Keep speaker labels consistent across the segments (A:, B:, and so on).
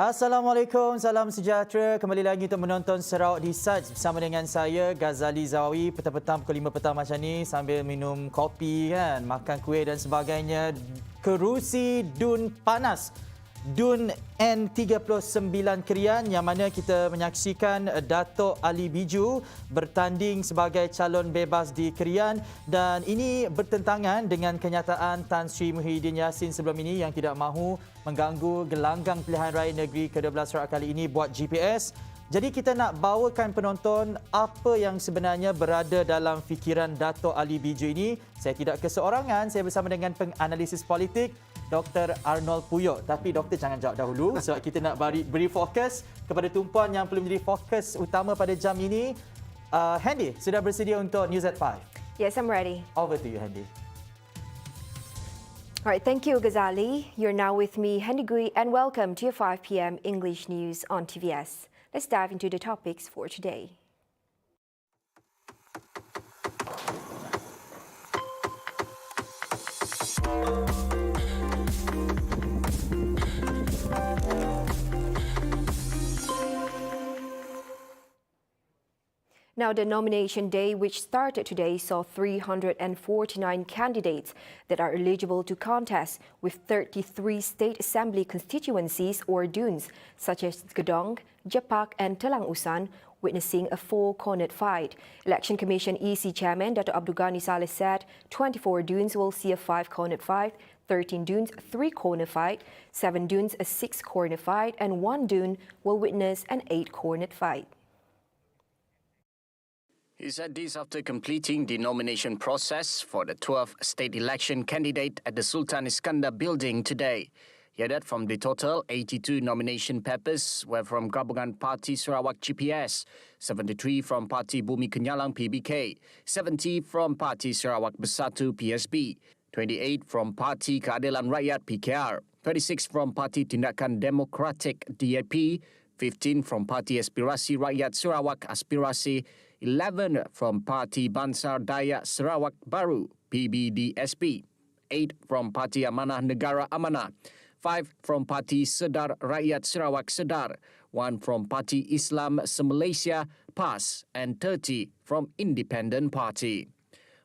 A: Assalamualaikum, salam sejahtera. Kembali lagi untuk menonton Sarawak Decides bersama dengan saya, Ghazali Zawawi. Petang-petang pukul 5 petang macam ni sambil minum kopi kan, makan kuih dan sebagainya. Kerusi Dun panas. Dun N39 Krian yang mana kita menyaksikan Datuk Ali Biju bertanding sebagai calon bebas di Krian, dan ini bertentangan dengan kenyataan Tan Sri Muhyiddin Yassin sebelum ini yang tidak mahu mengganggu gelanggang pilihan raya negeri ke-12 Sarawak kali ini buat GPS. Jadi kita nak bawakan penonton apa yang sebenarnya berada dalam fikiran Datuk Ali Biju ini. Saya tidak keseorangan, saya bersama dengan penganalisis politik Dr. Arnold Puyok. Tapi doktor jangan jawab dahulu sebab kita nak beri fokus kepada tumpuan yang perlu menjadi fokus utama pada jam ini. Handy, sudah bersedia untuk News at 5?
B: Yes, I'm ready.
A: Over to you, Handy.
B: All right, thank you, Ghazali. You're now with me, Handy Gui, and welcome to your 5 p.m. English news on TVS. Let's dive into the topics for today. Now, the nomination day, which started today, saw 349 candidates that are eligible to contest, with 33 State Assembly constituencies or dunes, such as Gedong, Japak and Telang Usan, witnessing a four-cornered fight. Election Commission EC Chairman Dr. Abdul Ghani Saleh said 24 dunes will see a five-cornered fight, 13 dunes a three-corner fight, 7 dunes a six-corner fight, and 1 dune will witness an 8-cornered fight.
C: He said this after completing the nomination process for the 12th state election candidate at the Sultan Iskandar building today. He added from the total, 82 nomination papers were from Gabungan Parti Sarawak GPS, 73 from Parti Bumi Kenyalang PBK, 70 from Parti Sarawak Bersatu PSB, 28 from Parti Keadilan Rakyat PKR, 26 from Parti Tindakan Demokratik DAP, 15 from Parti Aspirasi Rakyat Sarawak Aspirasi, 11 from Parti Bansar Dayak Sarawak Baru PBDSP, 8 from Parti Amanah Negara Amanah, 5 from Parti Sedar Rakyat Sarawak Sedar, 1 from Parti Islam Se-Malaysia PAS, and 30 from Independent Party.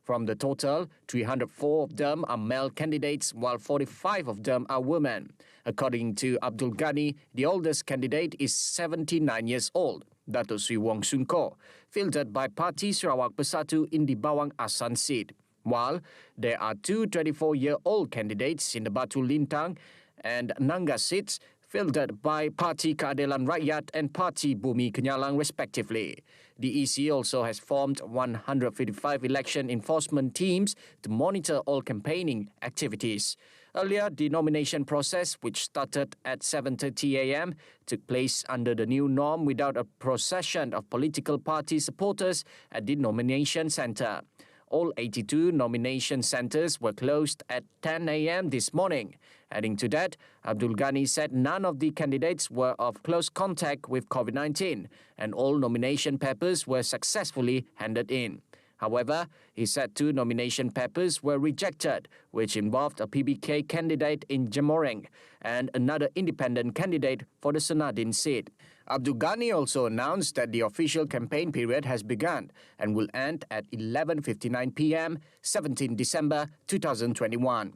C: From the total, 304 of them are male candidates, while 45 of them are women. According to Abdul Ghani, the oldest candidate is 79 years old, Datuk Sri Wong Soon Koh, fielded by Parti Sarawak Bersatu in the Bawang Asan seat, while there are two 24-year-old candidates in the Batu Lintang and Nangga seats, fielded by Parti Keadilan Rakyat and Parti Bumi Kenyalang respectively. The EC also has formed 155 election enforcement teams to monitor all campaigning activities. Earlier, the nomination process, which started at 7:30 a.m., took place under the new norm without a procession of political party supporters at the nomination centre. All 82 nomination centres were closed at 10 a.m. this morning. Adding to that, Abdul Ghani said none of the candidates were of close contact with COVID-19 and all nomination papers were successfully handed in. However, he said 2 nomination papers were rejected, which involved a PBK candidate in Jamoreng and another independent candidate for the Senadin seat. Abdul Ghani also announced that the official campaign period has begun and will end at 11:59 p.m., 17 December 2021.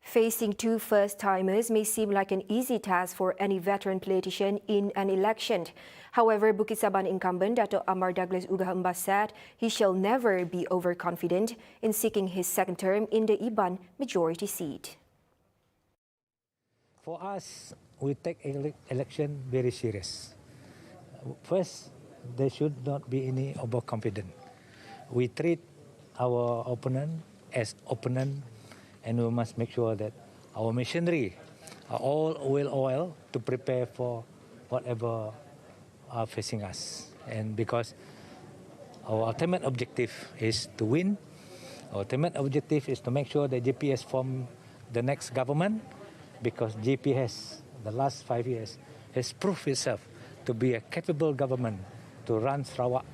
B: Facing 2 first-timers may seem like an easy task for any veteran politician in an election. However, Bukit Saban incumbent Dato' Amar Douglas UGGAH said he shall never be overconfident in seeking his second term in the Iban majority seat.
D: For us, we take election very serious. First, there should not be any overconfidence. We treat our opponent as opponent, and we must make sure that our machinery are all oil to prepare for whatever are facing us. And because our ultimate objective is to win, our ultimate objective is to make sure that GPS form the next government, because GPS, the last 5 years, has proved itself to be a capable government to run Sarawak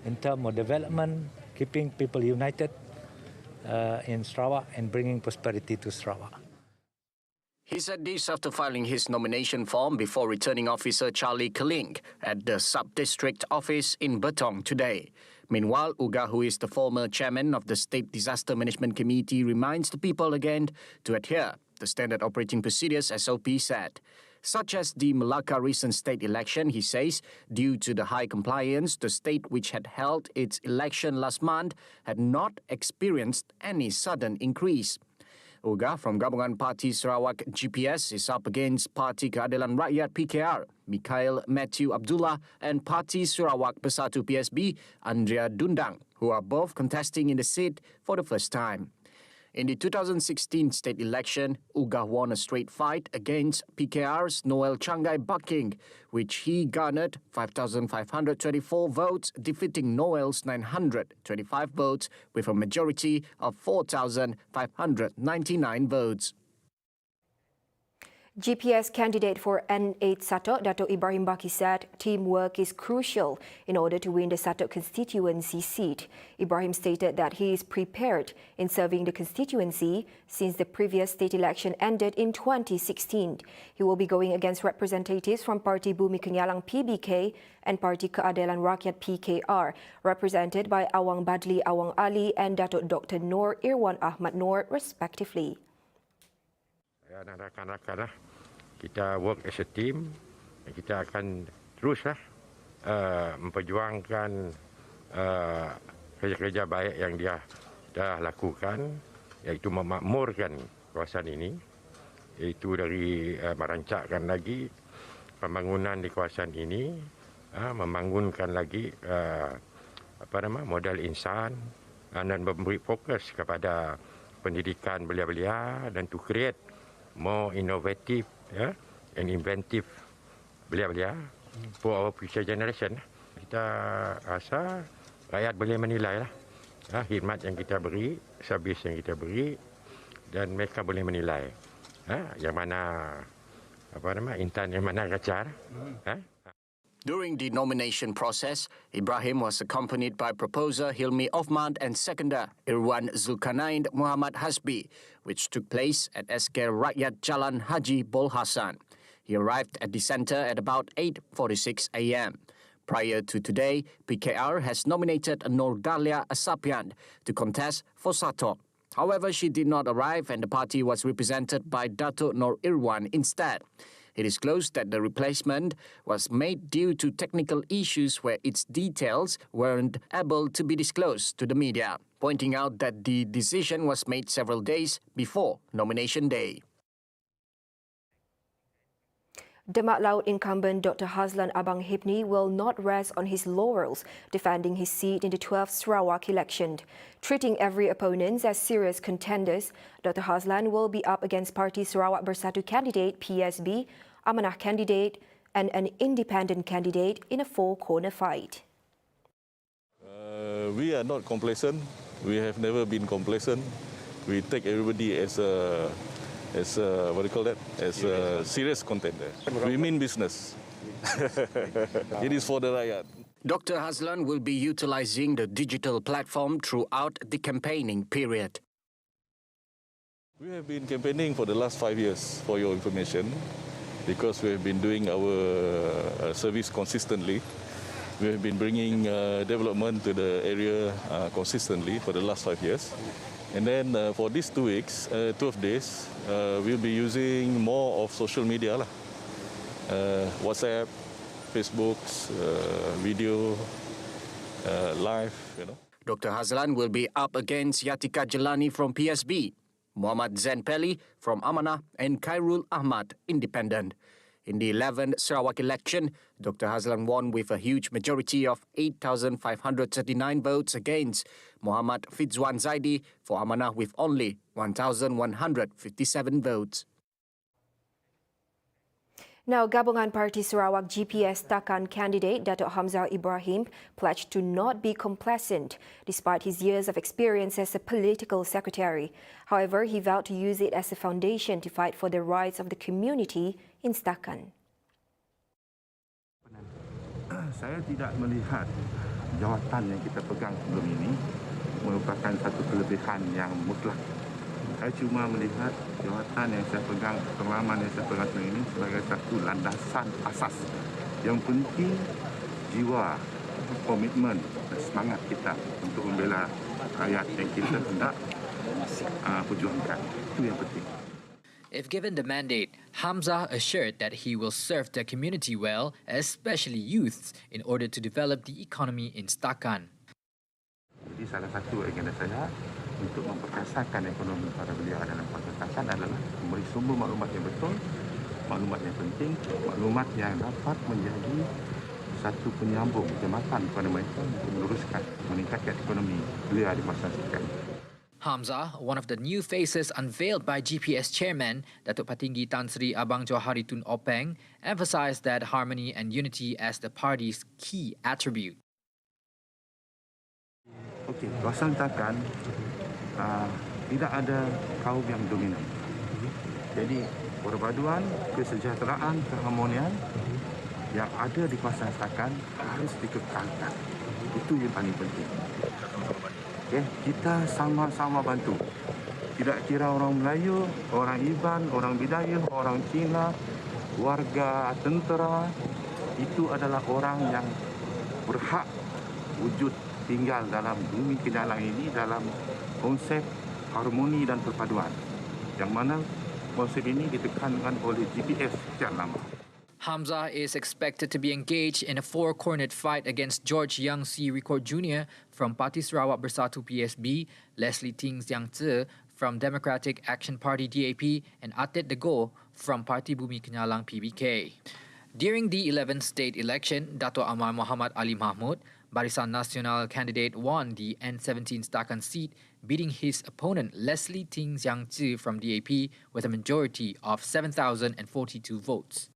D: in terms of development, keeping people united in Sarawak and bringing prosperity to Sarawak.
C: He said this after filing his nomination form before returning officer Charlie Keling at the sub-district office in Betong today. Meanwhile, UGGAH, who is the former chairman of the State Disaster Management Committee, reminds the people again to adhere to Standard Operating Procedures SOP said. Such as the Melaka recent state election, he says, due to the high compliance, the state which had held its election last month had not experienced any sudden increase. UGGAH from Gabungan Parti Sarawak GPS is up against Parti Keadilan Rakyat PKR, Mikhail Matthew Abdullah, and Parti Sarawak Bersatu PSB, Andrea Dundang, who are both contesting in the seat for the first time. In the 2016 state election, UGGAH won a straight fight against PKR's Noel Changai Bucking, which he garnered 5,524 votes, defeating Noel's 925 votes with a majority of 4,599 votes.
B: GPS candidate for N8 Satok, Dato' Ibrahim Baki said teamwork is crucial in order to win the Satok constituency seat. Ibrahim stated that he is prepared in serving the constituency since the previous state election ended in 2016. He will be going against representatives from Parti Bumi Kenyalang PBK and Parti Keadilan Rakyat PKR, represented by Awang Badli Awang Ali and Dato' Dr. Noor Irwan Ahmad Noor, respectively.
E: Dan rakan-rakan kita work as a team, kita akan teruslah memperjuangkan kerja-kerja baik yang dia dah lakukan, iaitu memakmurkan kawasan ini, iaitu dari merancangkan lagi pembangunan di kawasan ini, membangunkan lagi modal insan dan memberi fokus kepada pendidikan belia-belia dan to create more innovative and inventive belia-belia for our future generation. Kita rasa rakyat boleh menilai lah khidmat yang kita beri, servis yang kita beri, dan mereka boleh menilai yang mana intan, yang mana kacar.
C: During the nomination process, Ibrahim was accompanied by proposer Hilmi Ofmand and seconder Irwan Zulkarnain Muhammad Hasbi, which took place at SK Rakyat Jalan Haji Bol Hassan. He arrived at the centre at about 8:46 a.m. Prior to today, PKR has nominated Nur Dahlia Asapian to contest for Satok. However, she did not arrive and the party was represented by Dato' Noor Irwan instead. It is disclosed that the replacement was made due to technical issues where its details weren't able to be disclosed to the media, pointing out that the decision was made several days before nomination day.
B: Demak Laut incumbent Dr. Hazlan Abang Hipni will not rest on his laurels, defending his seat in the 12th Sarawak election. Treating every opponent as serious contenders, Dr. Hazlan will be up against Parti Sarawak Bersatu candidate PSB, Amanah candidate and an independent candidate in a four-corner fight.
F: We are not complacent. We have never been complacent. We take everybody as a serious contender. We mean business. It is for the riot.
C: Dr. Hazlan will be utilizing the digital platform throughout the campaigning period.
F: We have been campaigning for the last 5 years, for your information, because we have been doing our service consistently. We have been bringing development to the area consistently for the last 5 years. And then for these 2 weeks, 12 days, we'll be using more of social media, WhatsApp, Facebook, video, live,
C: Dr. Hazlan will be up against Yatika Jelani from PSB, Muhammad Zain Peli from Amanah, and Khairul Ahmad, Independent. In the 11th Sarawak election, Dr. Hazlan won with a huge majority of 8,539 votes against Muhammad Fizwan Zaidi for Amanah with only 1,157 votes.
B: Now, Gabungan Parti Sarawak GPS Takan candidate Dato' Hamzah Ibrahim pledged to not be complacent despite his years of experience as a political secretary. However, he vowed to use it as a foundation to fight for the rights of the community in Takan.
G: Saya tidak melihat jawatan yang kita pegang sebelum ini merupakan satu kelebihan yang mutlak Saya cuma melihat jawatan yang saya pegang, pengalaman yang saya pegang ini sebagai satu landasan asas. Yang penting jiwa, komitmen dan semangat kita untuk membela rakyat yang kita hendak perjuangkan. Itu yang penting.
H: If given the mandate, Hamzah assured that he will serve the community well, especially youths, in order to develop the economy in Setakan.
G: Jadi salah satu agenda saya untuk memperkasakan ekonomi para belia dalam Kota Setakan adalah memberi sumber maklumat yang betul, maklumat yang penting, maklumat yang dapat menjadi satu penyambung jembatan kepada mereka untuk meneruskan meningkatkan ekonomi belia di kawasan Setakan.
H: Hamzah, one of the new faces unveiled by GPS chairman Datuk Patinggi Tan Sri Abang Johari Tun Openg, emphasized that harmony and unity as the party's key attribute.
G: Okey, kawasan Setakan tidak ada kaum yang dominan. Jadi perpaduan, kesejahteraan, keharmonian yang ada di kawasan Setakan harus dikekalkan. Itu yang paling penting. Okay, kita sama-sama bantu. Tidak kira orang Melayu, orang Iban, orang Bidayuh, orang Cina, warga tentera, itu adalah orang yang berhak wujud tinggal dalam bumi Kenalang ini dalam konsep harmoni dan perpaduan. Yang mana konsep ini ditekankan oleh GPS sekian lama.
H: Hamzah is expected to be engaged in a four-cornered fight against George Yang Si Record Jr. from Parti Sarawak Bersatu PSB, Leslie Ting Xiang Tze from Democratic Action Party DAP, and Atet Dego from Parti Bumi Kenyalang PBK. During the 11th state election, Dato' Amar Muhammad Ali Mahmud, Barisan Nasional candidate, won the N17 Setakan seat, beating his opponent Leslie Ting Xiang Tze from DAP with a majority of 7,042 votes.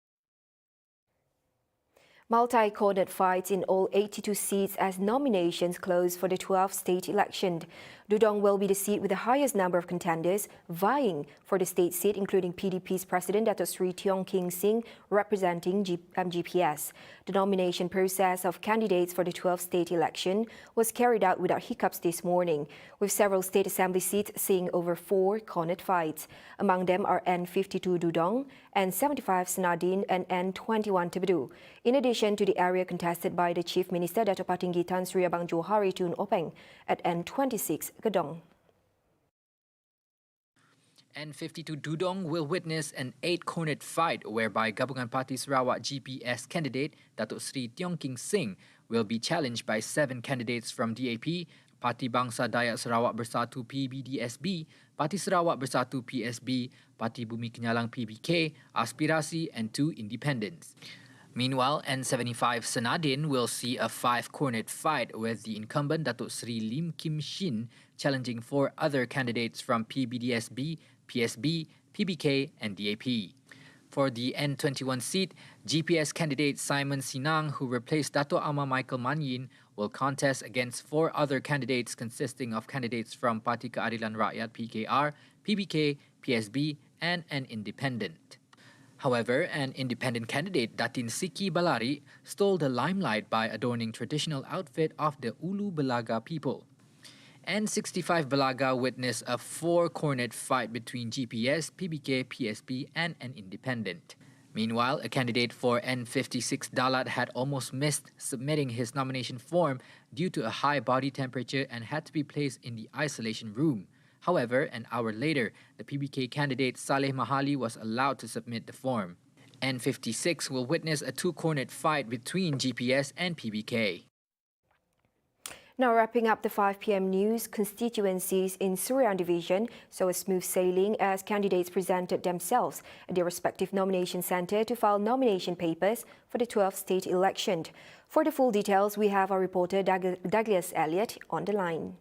B: Multi-cornered fights in all 82 seats as nominations close for the 12th state election. Dudong will be the seat with the highest number of contenders vying for the state seat, including PDP's President Dato' Sri Tiong King Sing representing GPS. The nomination process of candidates for the 12th state election was carried out without hiccups this morning, with several state assembly seats seeing over 4 cornered fights. Among them are N52 Dudong, N75 Senadin and N21 Tebedu. In addition to the area contested by the Chief Minister Dato' Patinggi Tan Sri Abang Johari Tun Openg at N26 Gedong.
H: N52 Dudong will witness an 8-cornered fight whereby Gabungan Parti Sarawak GPS candidate Datuk Sri Tiong King Sing will be challenged by 7 candidates from DAP, Parti Bangsa Dayak Sarawak Bersatu PBDSB, Parti Sarawak Bersatu PSB, Parti Bumi Kenyalang PBK, Aspirasi and 2 independents. Meanwhile, N75 Senadin will see a 5-cornered fight with the incumbent Datuk Sri Lim Kim Shin challenging 4 other candidates from PBDSB, PSB, PBK and DAP. For the N21 seat, GPS candidate Simon Sinang, who replaced Dato' Amar Michael Manyin, will contest against 4 other candidates consisting of candidates from Parti Keadilan Rakyat PKR, PBK, PSB and an independent. However, an independent candidate, Datin Siki Balari, stole the limelight by adorning traditional outfit of the Ulu Belaga people. N65 Belaga witnessed a 4-cornered fight between GPS, PBK, PSB and an independent. Meanwhile, a candidate for N56 Dalat had almost missed submitting his nomination form due to a high body temperature and had to be placed in the isolation room. However, an hour later, the PBK candidate Saleh Mahali was allowed to submit the form. N56 will witness a 2-cornered fight between GPS and PBK.
B: Now wrapping up the 5 p.m. news, constituencies in Surian Division saw a smooth sailing as candidates presented themselves at their respective nomination centre to file nomination papers for the 12th state election. For the full details, we have our reporter Douglas Elliott on the line.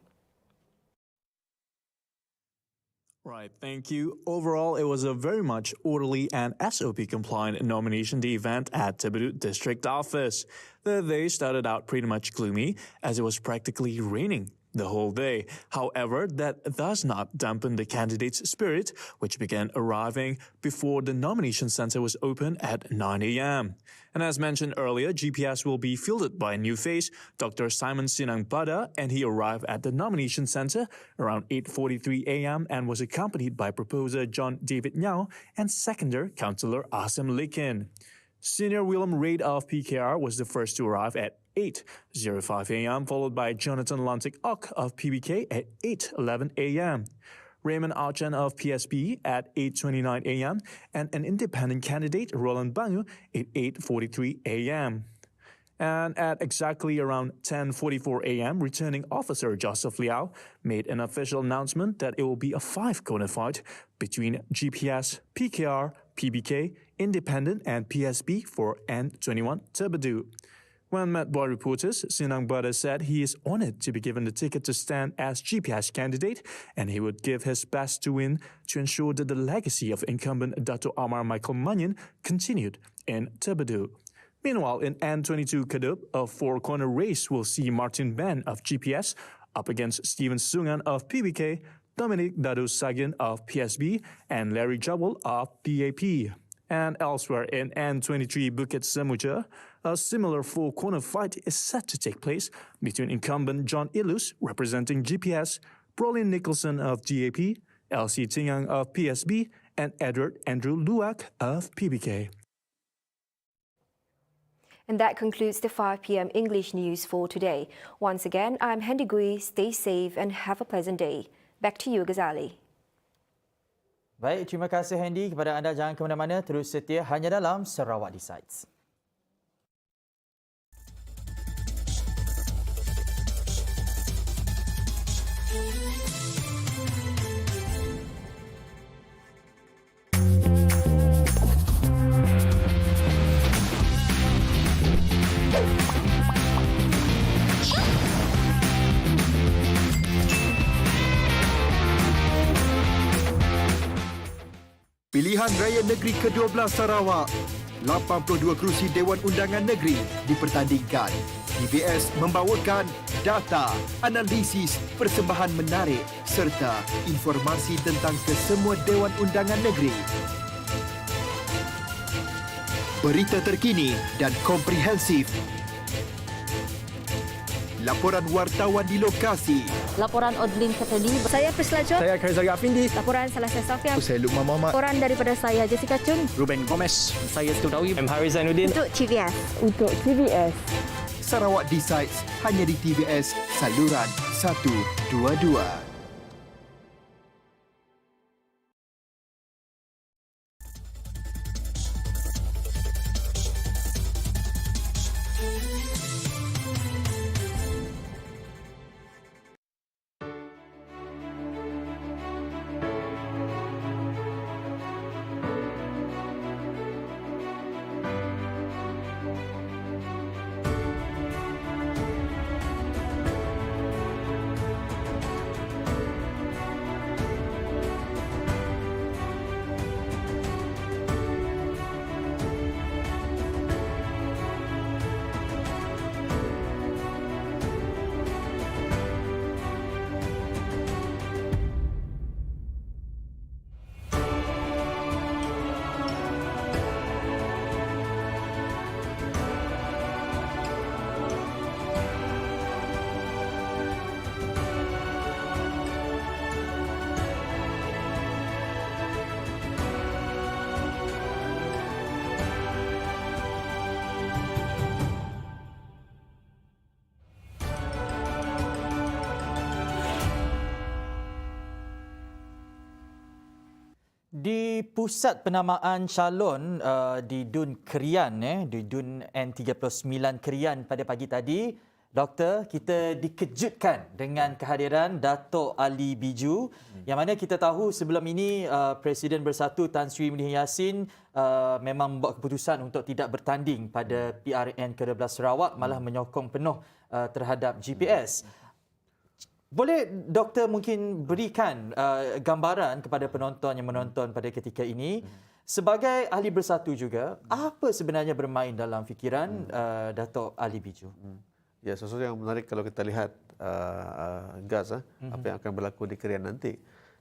I: Right, thank you. Overall, it was a very much orderly and SOP-compliant nomination day event at Tebedu District Office. The day started out pretty much gloomy as it was practically raining. the whole day. However, that does not dampen the candidates' spirit, which began arriving before the nomination center was open at 9 a.m. And as mentioned earlier, GPS will be fielded by a new face, Dr. Simon Sinang Bada, and he arrived at the nomination center around 8:43 a.m. and was accompanied by proposer John David Nyao and seconder Councillor Asim Likin. Senior Willem Reid of PKR was the first to arrive at 8:05 a.m., followed by Jonathan Lantik Ok of PBK at 8:11 a.m. Raymond Archan of PSP at 8:29 a.m. and an independent candidate, Roland Bangu, at 8:43 a.m. And at exactly around 10:44 a.m., returning officer Joseph Liao made an official announcement that it will be a 5-corner fight between GPS, PKR, PBK, Independent and PSP for N21 Turbadu. When met by reporters, Sinang Bada said he is honoured to be given the ticket to stand as GPS candidate and he would give his best to win to ensure that the legacy of incumbent Dato' Amar Michael Manyan continued in Turbadu. Meanwhile, in N22 Kadup, a 4-corner race will see Martin Ben of GPS up against Stephen Sungan of PBK, Dominic Dado Sagian of PSB, and Larry Jabal of DAP. And elsewhere in N23 Bukit Semuja, a similar 4-corner fight is set to take place between incumbent John Ilus, representing GPS, Brolin Nicholson of DAP, LC Tingang of PSB, and Edward Andrew Luak of PBK.
B: And that concludes the 5 p.m. English news for today. Once again, I'm Hendy Gui. Stay safe and have a pleasant day. Back to you, Ghazali.
A: Baik, terima kasih Hendy. Kepada anda jangan ke mana-mana, terus setia hanya dalam Sarawak Decides.
J: Pilihan Raya Negeri ke-12 Sarawak. 82 kerusi Dewan Undangan Negeri dipertandingkan. TVS membawakan data, analisis, persembahan menarik serta informasi tentang kesemua Dewan Undangan Negeri. Berita terkini dan komprehensif. Laporan wartawan di lokasi.
K: Laporan Odlin Katadi.
L: Saya Prislajot.
M: Saya Kaizal Afindi.
L: Laporan Salasa Safian.
J: Saya Lukman Muhammad.
L: Laporan daripada saya Jessica Chun.
M: Ruben Gomez.
N: Saya Studawi.
M: M. Haris Zainuddin.
L: Untuk TVS.
K: Untuk TVS.
J: Sarawak Decides hanya di TVS saluran 122.
A: Di pusat penamaan calon di Dun Krian, di Dun N39 Krian pada pagi tadi, Doktor, kita dikejutkan dengan kehadiran Dato' Ali Biju, yang mana kita tahu sebelum ini Presiden Bersatu Tan Sri Muhyiddin Yassin memang membuat keputusan untuk tidak bertanding pada PRN ke-12 Sarawak, malah menyokong penuh terhadap GPS. Boleh Doktor mungkin berikan gambaran kepada penonton yang menonton pada ketika ini, sebagai ahli bersatu juga, apa sebenarnya bermain dalam fikiran Dato' Ali Biju?
M: Ya, sesuatu yang menarik kalau kita lihat gas, apa yang akan berlaku di Krian nanti.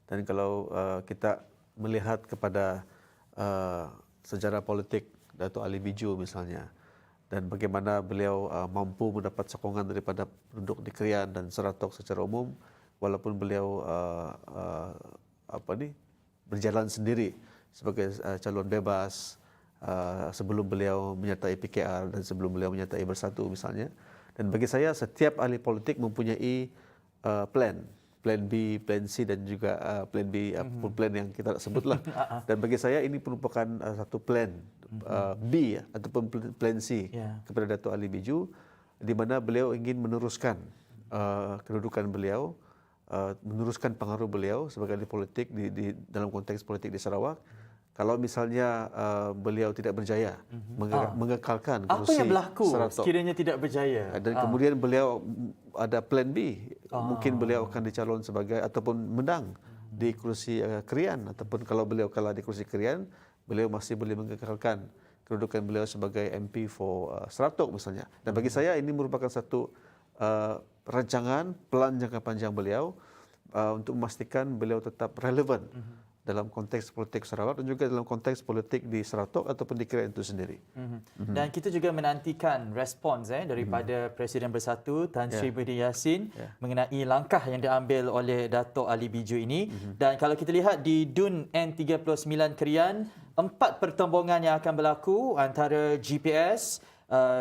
M: Dan kalau kita melihat kepada sejarah politik Datuk Ali Biju misalnya, dan bagaimana beliau mampu mendapat sokongan daripada penduduk di Krian dan Sarawak secara umum, walaupun beliau berjalan sendiri sebagai calon bebas sebelum beliau menyertai PKR dan sebelum beliau menyertai Bersatu misalnya. Dan bagi saya setiap ahli politik mempunyai plan B, plan C dan juga plan B, plan yang kita sebutlah. Dan bagi saya ini merupakan satu plan B ataupun plan C kepada Datuk Ali Biju, di mana beliau ingin meneruskan kedudukan beliau, meneruskan pengaruh beliau sebagai ahli politik di dalam konteks politik di Sarawak. Kalau misalnya beliau tidak berjaya mengekalkan
A: apa
M: kerusi
A: yang berlaku
M: Sarawak,
A: sekiranya tidak berjaya
M: dan kemudian beliau ada plan B, mungkin beliau akan dicalon sebagai ataupun menang di kerusi Krian, ataupun kalau beliau kalah di kerusi Krian, beliau masih boleh mengekalkan kedudukan beliau sebagai MP for Sarawak misalnya. Dan bagi saya ini merupakan satu rancangan plan jangka panjang beliau untuk memastikan beliau tetap relevan dalam konteks politik Sarawak dan juga dalam konteks politik di Sarawak ataupun di Krian itu sendiri.
A: Dan kita juga menantikan respons daripada Presiden Bersatu Tan Sri Muhyiddin Yassin mengenai langkah yang diambil oleh Datuk Ali Biju ini. Dan kalau kita lihat di DUN N39 Krian, 4 pertembungan yang akan berlaku antara GPS,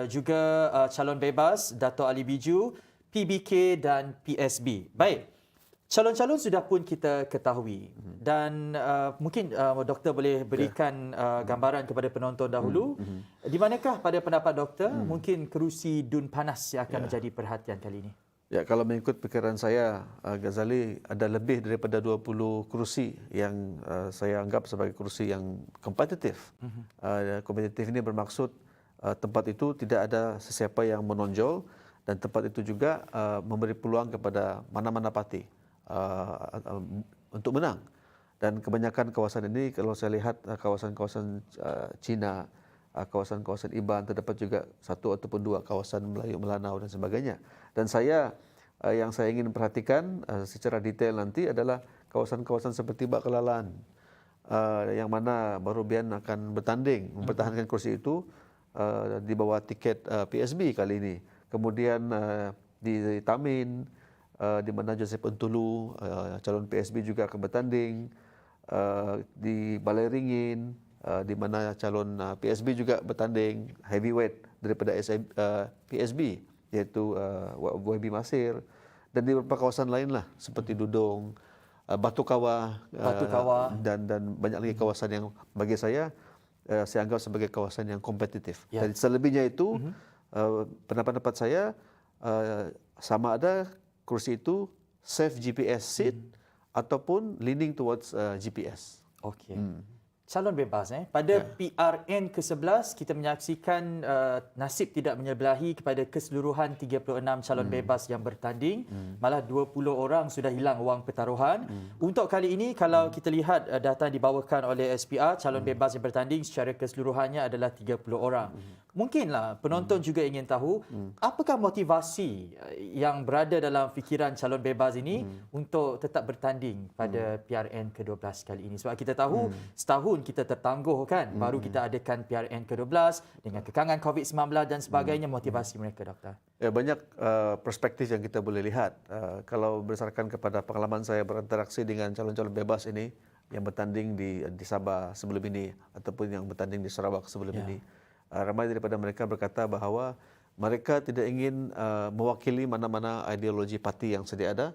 A: juga calon bebas Datuk Ali Biju, PBK dan PSB. Baik. Calon-calon sudah pun kita ketahui dan mungkin doktor boleh berikan gambaran kepada penonton dahulu. Di manakah pada pendapat doktor mungkin kerusi DUN panas yang akan menjadi perhatian kali ini?
M: Ya, kalau mengikut fikiran saya, Ghazali, ada lebih daripada 20 kerusi yang saya anggap sebagai kerusi yang kompetitif. Kompetitif ini bermaksud tempat itu tidak ada sesiapa yang menonjol dan tempat itu juga memberi peluang kepada mana-mana parti untuk menang. Dan kebanyakan kawasan ini kalau saya lihat kawasan-kawasan Cina, kawasan-kawasan Iban, terdapat juga 1 ataupun 2 kawasan Melayu Melanau dan sebagainya. Dan saya yang saya ingin perhatikan secara detail nanti adalah kawasan-kawasan seperti Bak Kelalan, yang mana Baru Bian akan bertanding mempertahankan kursi itu di bawah tiket PSB kali ini. Kemudian di Tamin, di mana Joseph Untulu, calon PSB juga akan bertanding, di Balai Ringin, di mana calon PSB juga bertanding heavyweight daripada PSB, iaitu YB Masir, dan di beberapa kawasan lain lah seperti Dudong, Batu Kawah, dan banyak lagi kawasan yang bagi saya anggap sebagai kawasan yang kompetitif. Dan selebihnya itu pendapat saya sama ada kursi itu safe GPS seat ataupun leaning towards GPS.
A: Okey. Calon bebas pada PRN ke-11 kita menyaksikan nasib tidak menyebelahi kepada keseluruhan 36 calon bebas yang bertanding. Malah 20 orang sudah hilang wang pertaruhan. Untuk kali ini kalau kita lihat data yang dibawakan oleh SPR, calon bebas yang bertanding secara keseluruhannya adalah 30 orang. Mungkinlah penonton juga ingin tahu apakah motivasi yang berada dalam fikiran calon bebas ini untuk tetap bertanding pada PRN ke-12 kali ini. Sebab kita tahu setahun kita tertangguh kan, baru kita adakan PRN ke-12 dengan kekangan COVID-19 dan sebagainya. Motivasi mereka, doktor?
M: Ya, banyak perspektif yang kita boleh lihat. Kalau berdasarkan kepada pengalaman saya berinteraksi dengan calon-calon bebas ini yang bertanding di Sabah sebelum ini ataupun yang bertanding di Sarawak sebelum ini, ramai daripada mereka berkata bahawa mereka tidak ingin mewakili mana-mana ideologi parti yang sedia ada.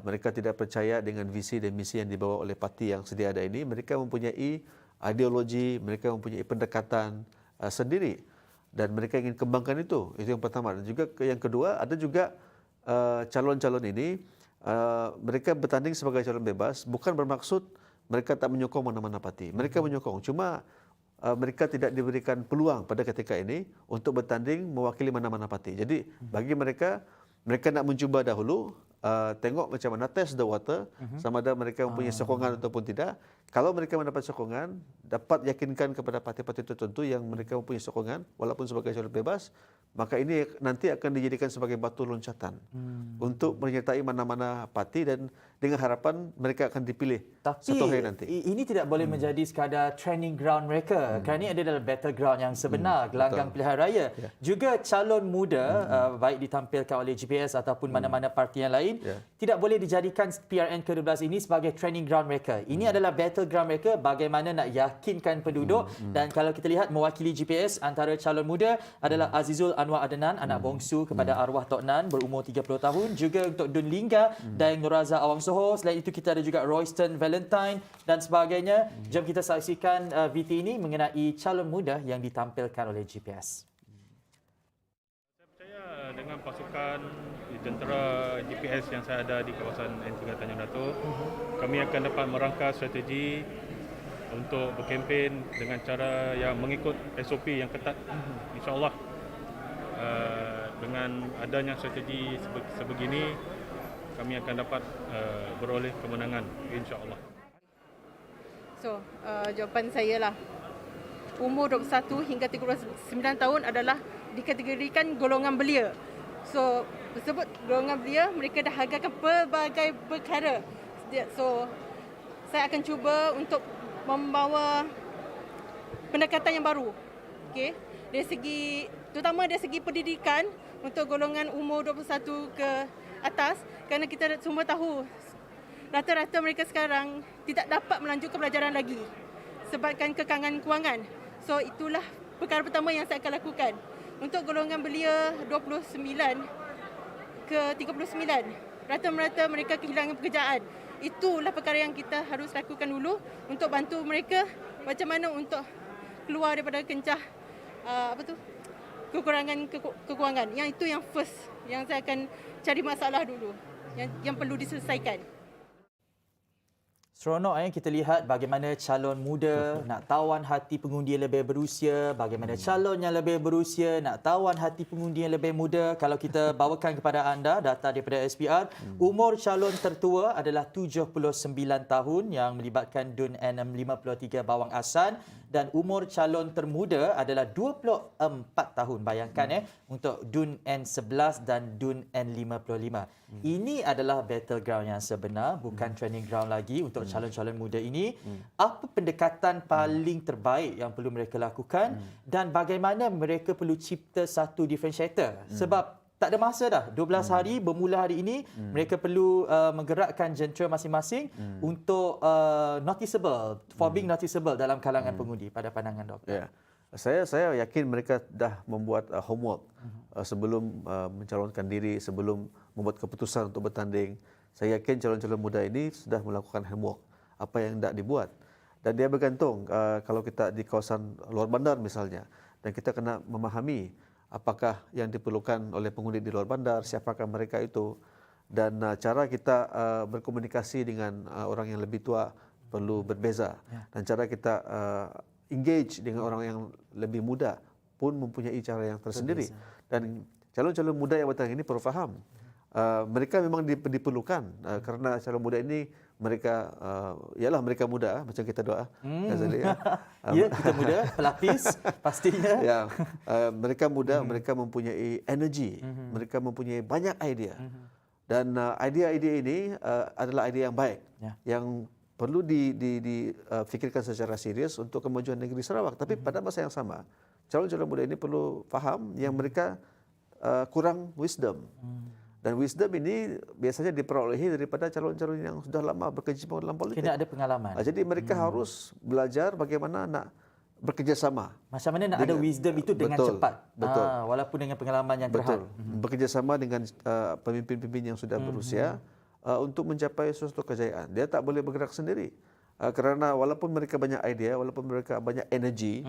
M: Mereka tidak percaya dengan visi dan misi yang dibawa oleh parti yang sedia ada ini. Mereka mempunyai ideologi, mereka mempunyai pendekatan sendiri dan mereka ingin kembangkan itu. Itu yang pertama. Dan juga yang kedua, ada juga calon-calon ini mereka bertanding sebagai calon bebas bukan bermaksud mereka tak menyokong mana-mana parti. Mereka menyokong, cuma mereka tidak diberikan peluang pada ketika ini untuk bertanding mewakili mana-mana parti. Jadi bagi mereka nak mencuba dahulu, tengok macam mana, test the water, sama ada mereka mempunyai sokongan ataupun tidak. Kalau mereka mendapat sokongan, dapat yakinkan kepada parti-parti tertentu yang mereka mempunyai sokongan, walaupun sebagai calon bebas, maka ini nanti akan dijadikan sebagai batu loncatan untuk menyertai mana-mana parti dan dengan harapan mereka akan dipilih satu hari nanti.
A: Ini tidak boleh menjadi sekadar training ground mereka. Kerana ini adalah battleground yang sebenar, gelanggang pilihan raya. Juga calon muda, baik ditampilkan oleh GPS ataupun mana-mana parti yang lain, tidak boleh dijadikan PRN ke-12 ini sebagai training ground mereka. Ini adalah battleground mereka bagaimana nak yakinkan penduduk. Dan kalau kita lihat mewakili GPS antara calon muda adalah Azizul Anwar Adenan, anak bongsu kepada arwah Tok Nan berumur 30 tahun. Juga untuk Dun Lingga dan Nuraza Awang Soho. Selain itu kita ada juga Royston Valentine dan sebagainya. Jom kita saksikan VT ini mengenai calon muda yang ditampilkan oleh GPS.
N: Saya percaya dengan pasukan tentera GPS yang saya ada di kawasan N3 Tanjung Datuk, kami akan dapat merangka strategi untuk berkempen dengan cara yang mengikut SOP yang ketat. InsyaAllah dengan adanya strategi sebegini, kami akan dapat beroleh kemenangan, insyaAllah.
O: So, jawapan saya lah. Umur 21 hingga 39 tahun adalah dikategorikan golongan belia. So, tersebut golongan belia, mereka dah hargakan pelbagai perkara. So, saya akan cuba untuk membawa pendekatan yang baru. Okay? Dari segi, terutama dari segi pendidikan untuk golongan umur 21 ke atas, kerana kita semua tahu rata-rata mereka sekarang tidak dapat melanjutkan pelajaran lagi sebabkan kekangan kewangan. So itulah perkara pertama yang saya akan lakukan. Untuk golongan belia 29 ke 39, rata-rata mereka kehilangan pekerjaan. Itulah perkara yang kita harus lakukan dulu untuk bantu mereka macam mana untuk keluar daripada kencah kekurangan kewangan. Yang itu yang first, yang saya akan cari masalah dulu, yang perlu diselesaikan.
A: Seronok kita lihat bagaimana calon muda nak tawan hati pengundi yang lebih berusia, bagaimana calon yang lebih berusia nak tawan hati pengundi yang lebih muda. Kalau kita bawakan kepada anda data daripada SPR, umur calon tertua adalah 79 tahun yang melibatkan Dun N53 Bawang Asan dan umur calon termuda adalah 24 tahun. Bayangkan untuk Dun N11 dan Dun N55. Ini adalah battleground yang sebenar, bukan training ground lagi untuk calon-calon muda ini. Apa pendekatan paling terbaik yang perlu mereka lakukan dan bagaimana mereka perlu cipta satu differentiator? Sebab tak ada masa dah. 12 hari bermula hari ini, mereka perlu menggerakkan jentera masing-masing untuk noticeable, for being noticeable dalam kalangan pengundi pada pandangan doktor.
M: Saya yakin mereka dah membuat homework sebelum mencalonkan diri, sebelum membuat keputusan untuk bertanding. Saya yakin calon-calon muda ini sudah melakukan homework apa yang hendak dibuat. Dan dia bergantung kalau kita di kawasan luar bandar misalnya, dan kita kena memahami apakah yang diperlukan oleh pengundi di luar bandar, siapakah mereka itu, dan cara kita berkomunikasi dengan orang yang lebih tua perlu berbeza. Dan cara kita engage dengan orang yang lebih muda pun mempunyai cara yang tersendiri. Dan calon-calon muda yang datang ini perlu faham. Mereka memang diperlukan kerana calon muda ini mereka ialah mereka muda macam kita doa.
A: Ya, kita muda, pelapis pastinya.
M: Mereka muda, mereka mempunyai energi, mereka mempunyai banyak idea. Dan idea-idea ini adalah idea yang baik yang perlu difikirkan secara serius untuk kemajuan negeri Sarawak. Tapi pada masa yang sama, calon-calon muda ini perlu faham yang mereka kurang wisdom. Dan wisdom ini biasanya diperolehi daripada calon-calon yang sudah lama berkecimpung dalam politik.
A: Kena ada pengalaman.
M: Jadi mereka harus belajar bagaimana nak bekerjasama.
A: Macam mana nak ada wisdom itu dengan cepat. Walaupun dengan pengalaman yang terhad.
M: Bekerjasama dengan pemimpin-pemimpin yang sudah berusia untuk mencapai suatu kejayaan. Dia tak boleh bergerak sendiri. Kerana walaupun mereka banyak idea, walaupun mereka banyak energi,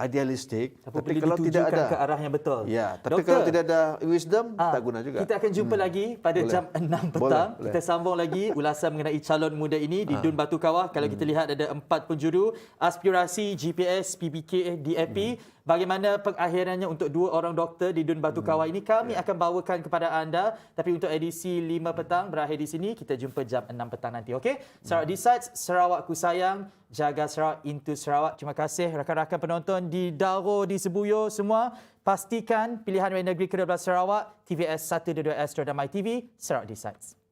M: idealistik, tapi kalau tidak ada
A: ke arah yang betul.
M: Tapi kalau tidak ada wisdom, tak guna juga.
A: Kita akan jumpa lagi pada jam 6 petang. Kita sambung lagi ulasan mengenai calon muda ini di Dun Batu Kawah. Kalau kita lihat ada 4 penjuru aspirasi GPS, PBK, DAP bagaimana pengakhirannya untuk 2 orang doktor di Dun Batu Kawai ini kami akan bawakan kepada anda. Tapi untuk edisi 5 petang berakhir di sini, kita jumpa jam 6 petang nanti. Okey? Sarawak Decides, Sarawakku sayang, jaga Sarawak into Sarawak. Terima kasih rakan-rakan penonton di Daro, di Sebuyo semua. Pastikan pilihan negeri ke-12 Sarawak, TVS 122S dan My TV, Sarawak Decides.